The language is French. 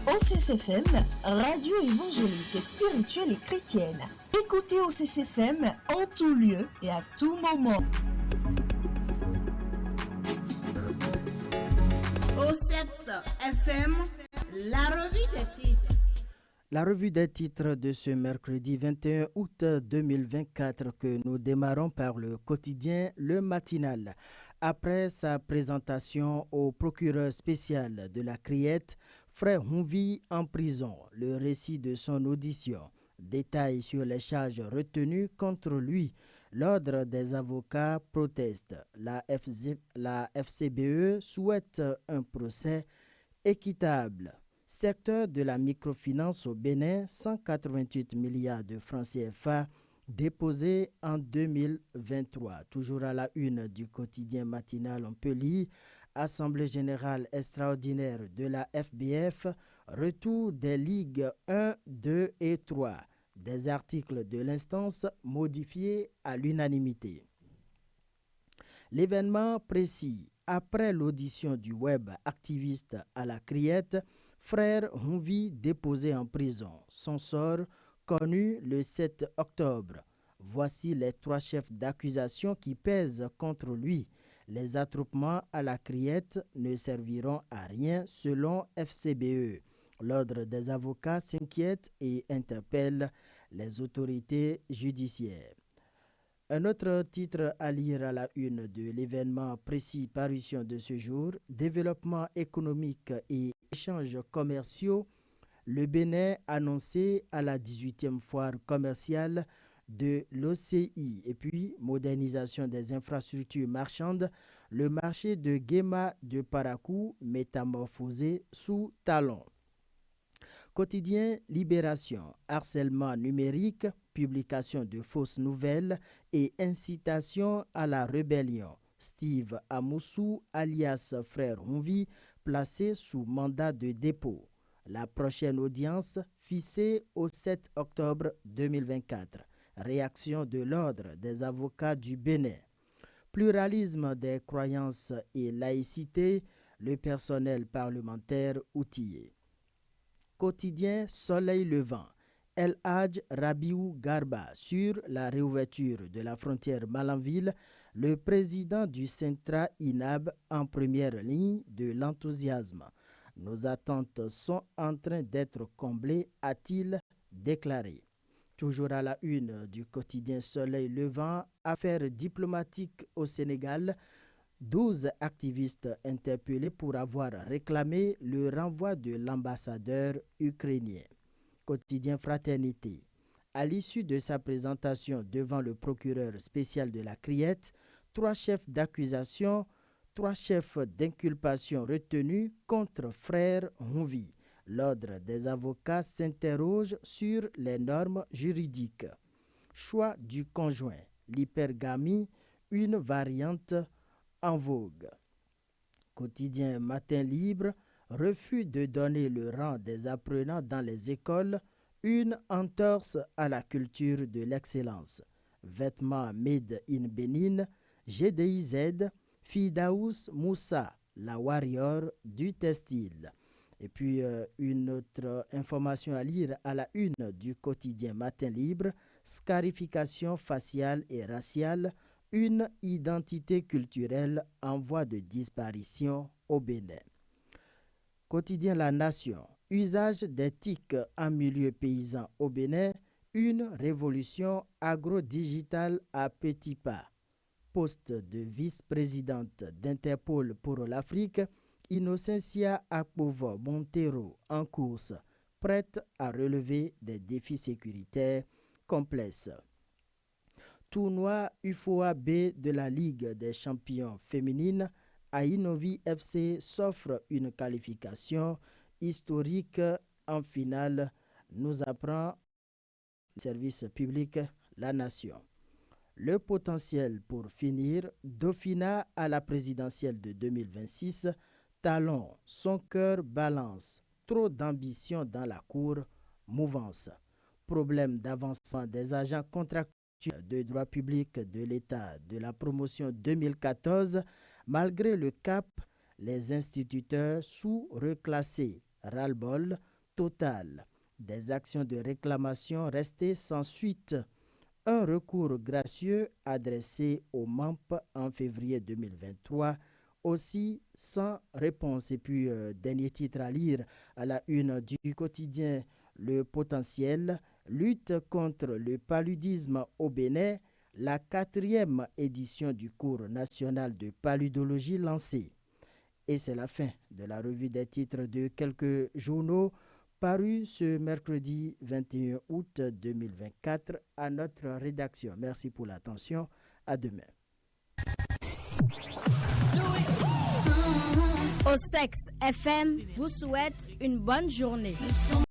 OCCFM, radio évangélique, spirituelle et chrétienne. Écoutez OCCFM en tout lieu et à tout moment. OCCFM, la revue des titres. La revue des titres de ce mercredi 21 août 2024 que nous démarrons par le quotidien Le Matinal. Après sa présentation au procureur spécial de la Criette, Frère Hunvi en prison, le récit de son audition, détails sur les charges retenues contre lui. L'Ordre des avocats proteste. La FCBE souhaite un procès équitable. Secteur de la microfinance au Bénin, 188 milliards de francs CFA déposés en 2023. Toujours à la une du quotidien matinal, on peut lire Assemblée générale extraordinaire de la FBF, retour des ligues 1, 2 et 3. Des articles de l'instance modifiés à l'unanimité. L'événement précis, après l'audition du web activiste à la Criette, Frère Hunvi déposé en prison. Son sort connu le 7 octobre. Voici les 3 chefs d'accusation qui pèsent contre lui. Les attroupements à la Criette ne serviront à rien selon FCBE. L'Ordre des avocats s'inquiète et interpelle les autorités judiciaires. Un autre titre à lire à la une de l'événement précis parution de ce jour, développement économique et échanges commerciaux, le Bénin annoncé à la 18e foire commerciale de l'OCI et puis modernisation des infrastructures marchandes, le marché de Guéma de Parakou métamorphosé sous talon. Quotidien Libération, harcèlement numérique, publication de fausses nouvelles et incitation à la rébellion. Steve Amoussou, alias Frère Hunvi, placé sous mandat de dépôt. La prochaine audience fixée au 7 octobre 2024. Réaction de l'Ordre des avocats du Bénin. Pluralisme des croyances et laïcité, le personnel parlementaire outillé. Quotidien Soleil Levant, El Hadj Rabiou Garba sur la réouverture de la frontière Malanville, le président du Centra INAB en première ligne de l'enthousiasme. Nos attentes sont en train d'être comblées, a-t-il déclaré. Toujours à la une du quotidien Soleil Levant, affaires diplomatiques au Sénégal, 12 activistes interpellés pour avoir réclamé le renvoi de l'ambassadeur ukrainien. Quotidien Fraternité. À l'issue de sa présentation devant le procureur spécial de la Criette, 3 chefs d'accusation, 3 chefs d'inculpation retenus contre Frère Hunvi. L'Ordre des avocats s'interroge sur les normes juridiques. Choix du conjoint. L'hypergamie, une variante en vogue. Quotidien Matin Libre, refus de donner le rang des apprenants dans les écoles, une entorse à la culture de l'excellence. Vêtements made in Bénin, GDIZ, Fidaous Moussa, la warrior du textile. Et puis une autre information à lire à la une du quotidien Matin Libre, scarification faciale et raciale, une identité culturelle en voie de disparition au Bénin. Quotidien La Nation, usage des TIC en milieu paysan au Bénin, une révolution agro-digitale à petits pas. Poste de vice-présidente d'Interpol pour l'Afrique, Innocencia Akpovo Montero en course, prête à relever des défis sécuritaires complexes. Tournoi UFOA B de la Ligue des champions féminines, Ainovi FC s'offre une qualification historique en finale, nous apprend le service public La Nation. Le potentiel pour finir, Dauphina à la présidentielle de 2026, Talon, son cœur balance, trop d'ambition dans la cour, mouvance. Problème d'avancement des agents contractuels de droit public de l'État de la promotion 2014, malgré le cap, les instituteurs sous-reclassés, ras-le-bol total, des actions de réclamation restées sans suite. Un recours gracieux adressé au MAMP en février 2023, aussi sans réponse. Et puis, dernier titre à lire à la une du quotidien Le Potentiel, lutte contre le paludisme au Bénin, la 4e édition du cours national de paludologie lancée. Et c'est la fin de la revue des titres de quelques journaux parus ce mercredi 21 août 2024 à notre rédaction. Merci pour l'attention. À demain. Au Sexe FM vous souhaite une bonne journée.